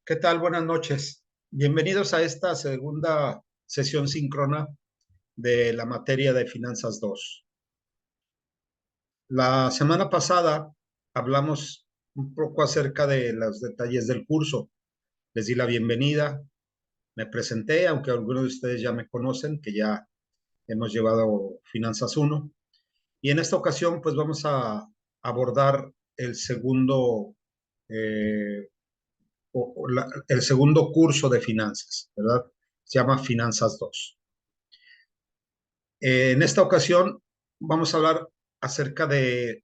¿Qué tal? Buenas noches. Bienvenidos a esta segunda sesión síncrona de la materia de Finanzas 2. La semana pasada hablamos un poco acerca de los detalles del curso. Les di la bienvenida, me presenté, aunque algunos de ustedes ya me conocen, que ya hemos llevado Finanzas 1. Y en esta ocasión, pues vamos a abordar el segundo eh, el segundo curso de finanzas, ¿verdad? Se llama Finanzas 2. En esta ocasión vamos a hablar acerca de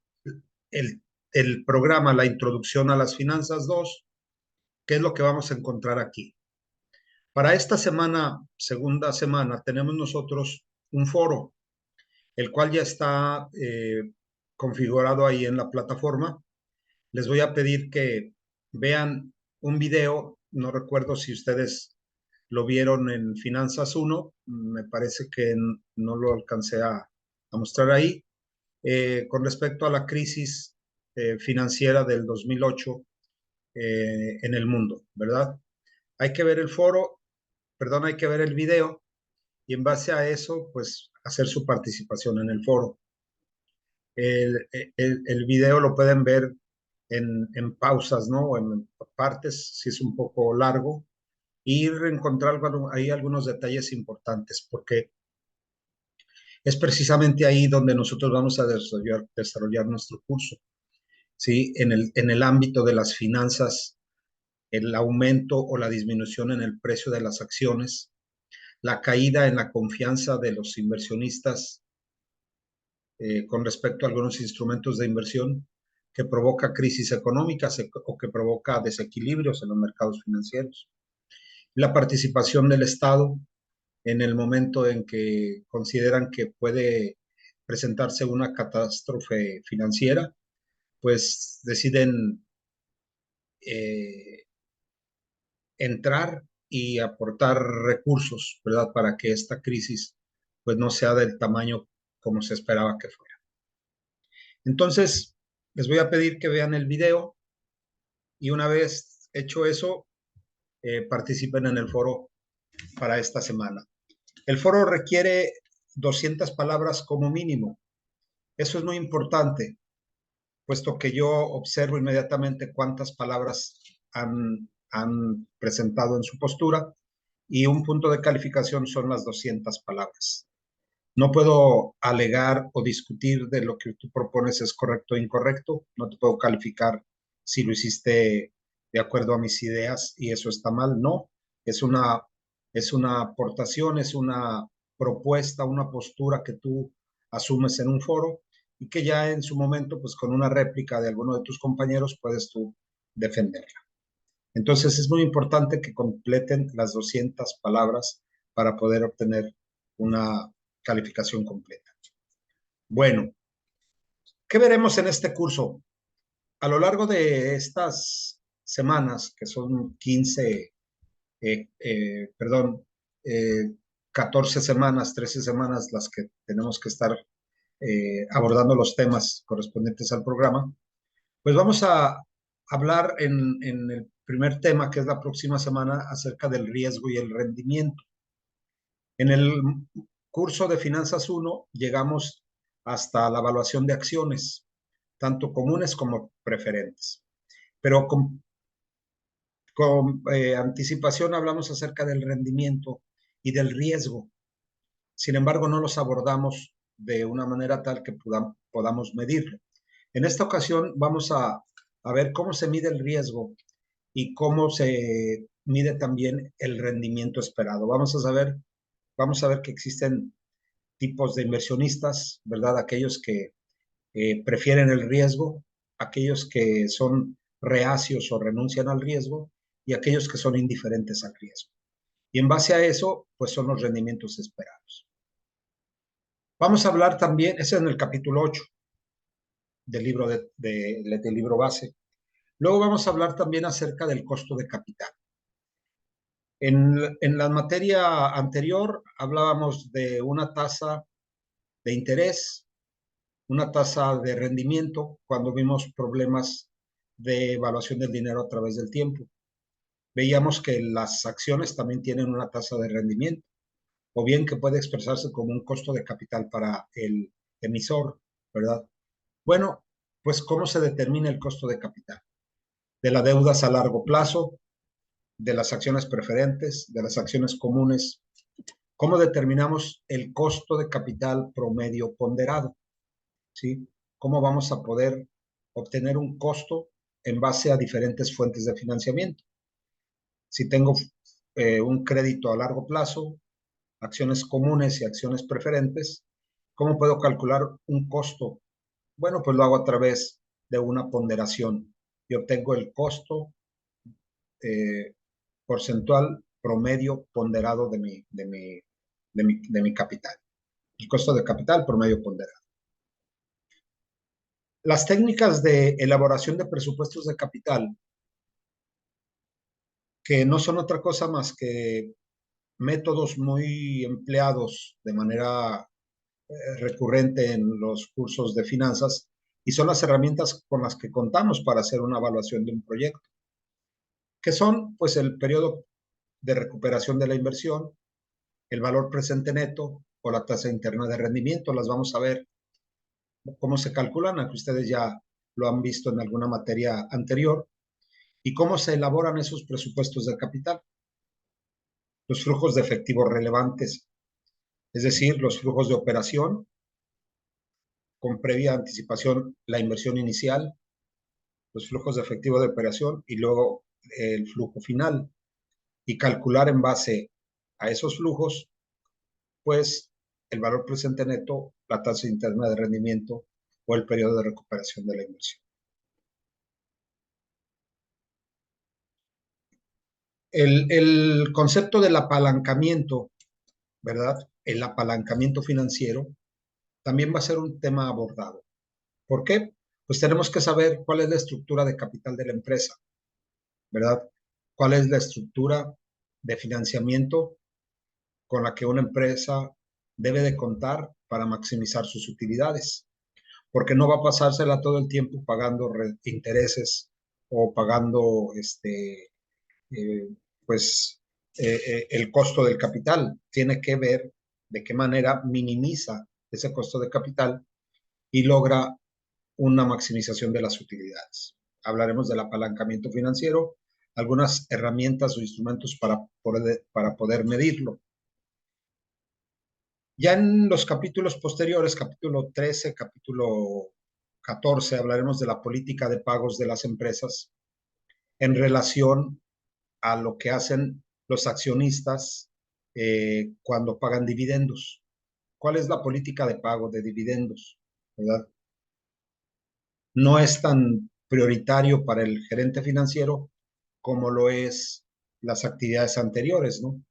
el, el programa, la introducción a las Finanzas 2, qué es lo que vamos a encontrar aquí. Para esta semana, segunda semana, tenemos nosotros un foro, el cual ya está configurado ahí en la plataforma. Les voy a pedir que vean un video, no recuerdo si ustedes lo vieron en Finanzas 1, me parece que no lo alcancé a mostrar ahí, con respecto a la crisis financiera del 2008 en el mundo, ¿verdad? Hay que ver el foro, perdón, hay que ver el video y en base a eso, pues hacer su participación en el foro. El video lo pueden ver en pausas, ¿no? O en partes, si es un poco largo, y encontrar ahí algunos detalles importantes, porque es precisamente ahí donde nosotros vamos a desarrollar nuestro curso, ¿sí? En el ámbito de las finanzas, el aumento o la disminución en el precio de las acciones, la caída en la confianza de los inversionistas con respecto a algunos instrumentos de inversión que provoca crisis económicas o que provoca desequilibrios en los mercados financieros. La participación del Estado en el momento en que consideran que puede presentarse una catástrofe financiera, pues deciden eh, entrar y aportar recursos, ¿verdad? Para que esta crisis pues no sea del tamaño como se esperaba que fuera. Entonces, les voy a pedir que vean el video y una vez hecho eso, participen en el foro para esta semana. El foro requiere 200 palabras como mínimo. Eso es muy importante, puesto que yo observo inmediatamente cuántas palabras han presentado en su postura y un punto de calificación son las 200 palabras. No puedo alegar o discutir de lo que tú propones es correcto o incorrecto. No te puedo calificar si lo hiciste de acuerdo a mis ideas y eso está mal. No, es una, es una aportación, es una propuesta, una postura que tú asumes en un foro y que ya en su momento, pues con una réplica de alguno de tus compañeros, puedes tú defenderla. Entonces es muy importante que completen las 200 palabras para poder obtener una calificación completa. Bueno, ¿qué veremos en este curso? A lo largo de estas semanas, que son 15, perdón, eh, 14 semanas, 13 semanas las que tenemos que estar abordando los temas correspondientes al programa, pues vamos a hablar en el primer tema, que es la próxima semana, acerca del riesgo y el rendimiento. En el curso de Finanzas 1 llegamos hasta la evaluación de acciones, tanto comunes como preferentes. Pero con anticipación hablamos acerca del rendimiento y del riesgo. Sin embargo, no los abordamos de una manera tal que podamos medirlo. En esta ocasión vamos a ver cómo se mide el riesgo y cómo se mide también el rendimiento esperado. Vamos a ver que existen tipos de inversionistas, ¿verdad? Aquellos que prefieren el riesgo, aquellos que son reacios o renuncian al riesgo y aquellos que son indiferentes al riesgo. Y en base a eso, pues son los rendimientos esperados. Vamos a hablar también, ese es en el capítulo 8 del libro, del libro base. Luego vamos a hablar también acerca del costo de capital. En la materia anterior hablábamos de una tasa de interés, una tasa de rendimiento cuando vimos problemas de evaluación del dinero a través del tiempo. veíamos que las acciones también tienen una tasa de rendimiento, o bien que puede expresarse como un costo de capital para el emisor, ¿verdad? Bueno, pues ¿cómo se determina el costo de capital? De las deudas a largo plazo, de las acciones preferentes, de las acciones comunes. ¿Cómo determinamos el costo de capital promedio ponderado? ¿Sí? ¿Cómo vamos a poder obtener un costo en base a diferentes fuentes de financiamiento? Si tengo un crédito a largo plazo, acciones comunes y acciones preferentes, ¿cómo puedo calcular un costo? Bueno, pues lo hago a través de una ponderación y obtengo el costo eh, porcentual promedio ponderado de mi capital. El costo de capital promedio ponderado. Las técnicas de elaboración de presupuestos de capital, que no son otra cosa más que métodos muy empleados de manera recurrente en los cursos de finanzas, y son las herramientas con las que contamos para hacer una evaluación de un proyecto, que son pues el periodo de recuperación de la inversión, el valor presente neto o la tasa interna de rendimiento. Las vamos a ver cómo se calculan, aunque ustedes ya lo han visto en alguna materia anterior, y cómo se elaboran esos presupuestos de capital. Los flujos de efectivo relevantes, es decir, los flujos de operación con previa anticipación, la inversión inicial, los flujos de efectivo de operación y luego el flujo final, y calcular en base a esos flujos, pues el valor presente neto, la tasa interna de rendimiento o el periodo de recuperación de la inversión. El concepto del apalancamiento, ¿verdad? El apalancamiento financiero también va a ser un tema abordado. ¿Por qué? Pues tenemos que saber cuál es la estructura de capital de la empresa, ¿verdad? ¿Cuál es la estructura de financiamiento con la que una empresa debe de contar para maximizar sus utilidades? Porque no va a pasársela todo el tiempo pagando intereses o pagando eh, pues el costo del capital. Tiene que ver de qué manera minimiza ese costo de capital y logra una maximización de las utilidades. Hablaremos del apalancamiento financiero, algunas herramientas o instrumentos para poder medirlo. Ya en los capítulos posteriores, capítulo 13, capítulo 14, hablaremos de la política de pagos de las empresas en relación a lo que hacen los accionistas cuando pagan dividendos. ¿Cuál es la política de pago de dividendos? ¿Verdad? No es tan prioritario para el gerente financiero como lo es las actividades anteriores, ¿no?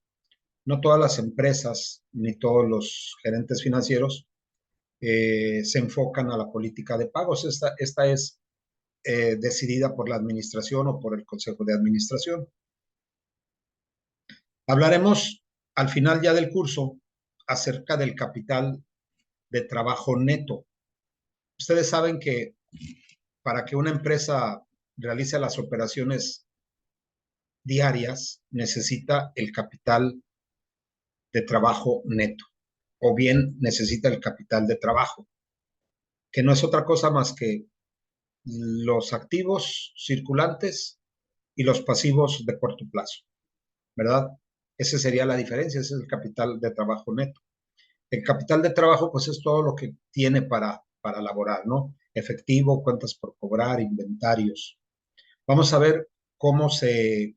No todas las empresas ni todos los gerentes financieros se enfocan a la política de pagos. Esta es decidida por la administración o por el consejo de administración. Hablaremos al final ya del curso acerca del capital de trabajo neto. Ustedes saben que para que una empresa realice las operaciones diarias necesita el capital de trabajo neto o bien necesita el capital de trabajo, que no es otra cosa más que los activos circulantes y los pasivos de corto plazo, ¿verdad? Esa sería la diferencia, ese es el capital de trabajo neto. El capital de trabajo, pues es todo lo que tiene para elaborar, ¿no? Efectivo, cuentas por cobrar, inventarios. Vamos a ver cómo se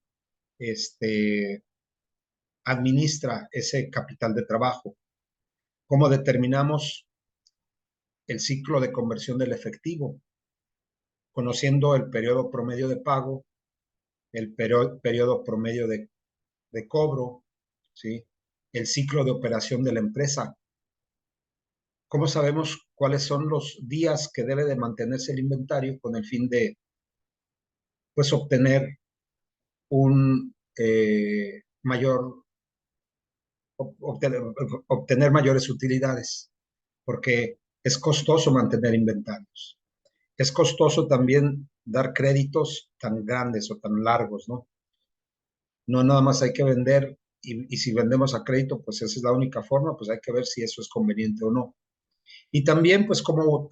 administra ese capital de trabajo, cómo determinamos el ciclo de conversión del efectivo, conociendo el periodo promedio de pago, el periodo promedio de cobro, ¿sí? El ciclo de operación de la empresa. ¿Cómo sabemos cuáles son los días que debe de mantenerse el inventario con el fin de, pues, obtener un mayor, obtener, obtener mayores utilidades? Porque es costoso mantener inventarios. Es costoso también dar créditos tan grandes o tan largos, ¿no? No nada más hay que vender y si vendemos a crédito, pues esa es la única forma, pues hay que ver si eso es conveniente o no. Y también, pues, cómo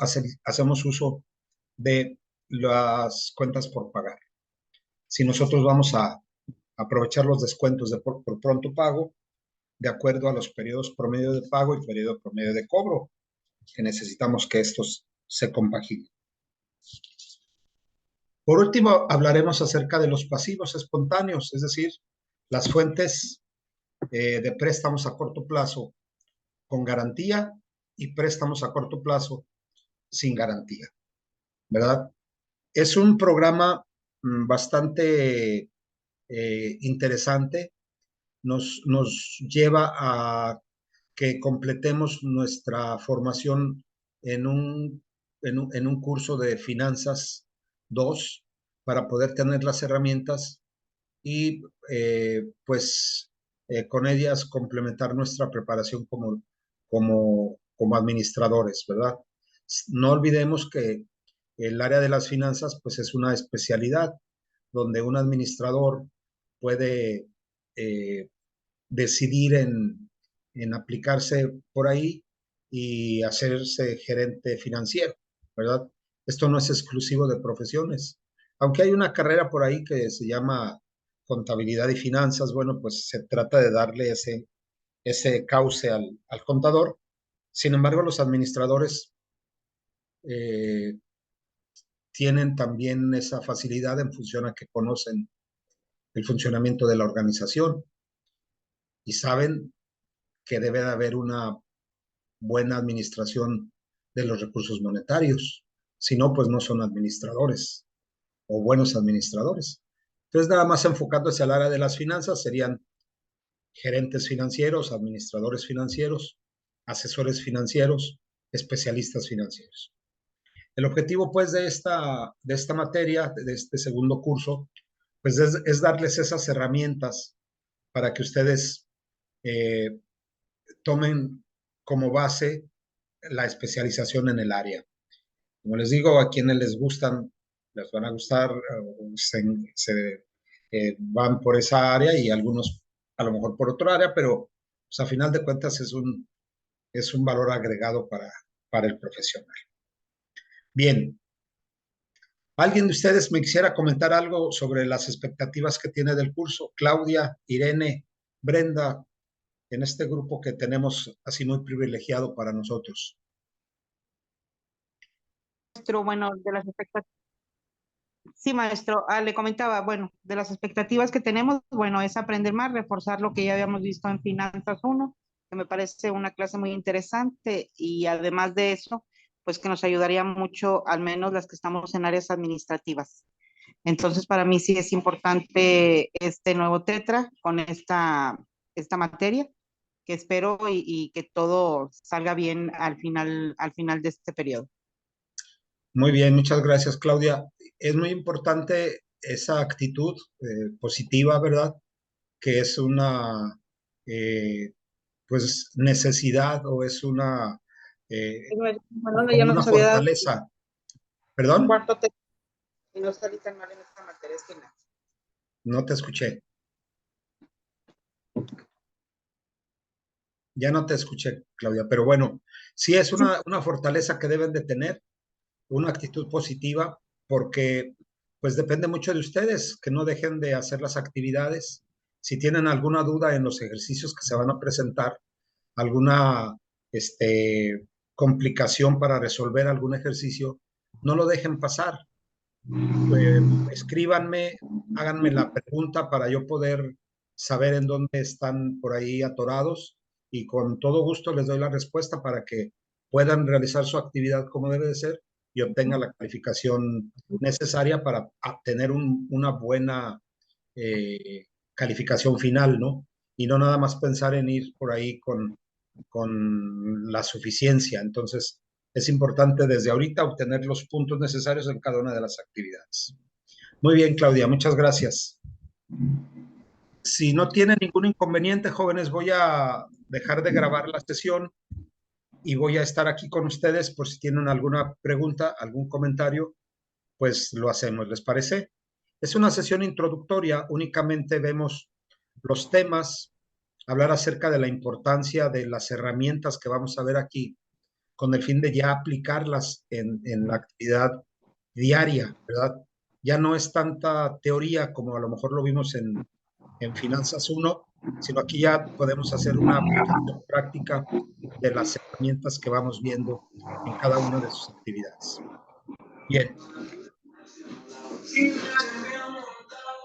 hacemos uso de las cuentas por pagar. Si nosotros vamos a aprovechar los descuentos de por pronto pago, de acuerdo a los periodos promedio de pago y periodo promedio de cobro, que necesitamos que estos se compaginen. Por último, hablaremos acerca de los pasivos espontáneos, es decir, las fuentes de préstamos a corto plazo con garantía y préstamos a corto plazo sin garantía, ¿verdad? Es un programa bastante interesante, nos lleva a que completemos nuestra formación en en un curso de finanzas 2 para poder tener las herramientas y pues con ellas complementar nuestra preparación como administradores, ¿verdad? No olvidemos que el área de las finanzas pues es una especialidad donde un administrador puede eh, decidir en aplicarse por ahí y hacerse gerente financiero, ¿verdad? Esto no es exclusivo de profesiones. Aunque hay una carrera por ahí que se llama contabilidad y finanzas, bueno, pues se trata de darle ese cauce al contador. Sin embargo, los administradores eh, tienen también esa facilidad en función a que conocen el funcionamiento de la organización y saben que debe de haber una buena administración de los recursos monetarios. Si no, pues no son administradores o buenos administradores. Entonces, nada más enfocándose al área de las finanzas, serían gerentes financieros, administradores financieros, asesores financieros, especialistas financieros. El objetivo, pues, de esta materia, de este segundo curso, pues es darles esas herramientas para que ustedes eh, tomen como base la especialización en el área. Como les digo, a quienes les gustan, les van a gustar, van por esa área y algunos a lo mejor por otra área, pero pues, a final de cuentas es un valor agregado para el profesional. Bien, ¿alguien de ustedes me quisiera comentar algo sobre las expectativas que tiene del curso? Claudia, Irene, Brenda, en este grupo que tenemos así muy privilegiado para nosotros. Maestro, bueno, de las expectativas, sí, maestro, le comentaba, bueno, de las expectativas que tenemos, bueno, es aprender más, reforzar lo que ya habíamos visto en Finanzas uno, que me parece una clase muy interesante y además de eso, pues que nos ayudaría mucho, al menos las que estamos en áreas administrativas. Entonces, para mí sí es importante este nuevo tetra con esta materia, que espero y que todo salga bien al final de este periodo. Muy bien, muchas gracias, Claudia. Es muy importante esa actitud positiva, ¿verdad? Que es una, eh, pues, necesidad o es eh, Bueno, ya como una nos había dado fortaleza. ¿Perdón? cuarto tetra y no salí tan mal en esta materia, es final. No te escuché. Ya no te escuché, Claudia, pero bueno, sí es una fortaleza que deben de tener, una actitud positiva, porque pues depende mucho de ustedes, que no dejen de hacer las actividades. Si tienen alguna duda en los ejercicios que se van a presentar, alguna complicación para resolver algún ejercicio, no lo dejen pasar. Escríbanme, háganme la pregunta para yo poder saber en dónde están por ahí atorados y con todo gusto les doy la respuesta para que puedan realizar su actividad como debe de ser y obtengan la calificación necesaria para obtener una buena calificación final, ¿no? Y no nada más pensar en ir por ahí con la suficiencia. Entonces, es importante desde ahorita obtener los puntos necesarios en cada una de las actividades. Muy bien, Claudia, muchas gracias. Si no tienen ningún inconveniente, jóvenes, voy a dejar de grabar la sesión y voy a estar aquí con ustedes por si tienen alguna pregunta, algún comentario, pues lo hacemos, ¿les parece? Es una sesión introductoria, únicamente vemos los temas, hablar acerca de la importancia de las herramientas que vamos a ver aquí, con el fin de ya aplicarlas en la actividad diaria, ¿verdad? Ya no es tanta teoría como a lo mejor lo vimos en Finanzas uno, sino aquí ya podemos hacer una aplicación práctica de las herramientas que vamos viendo en cada una de sus actividades. Bien,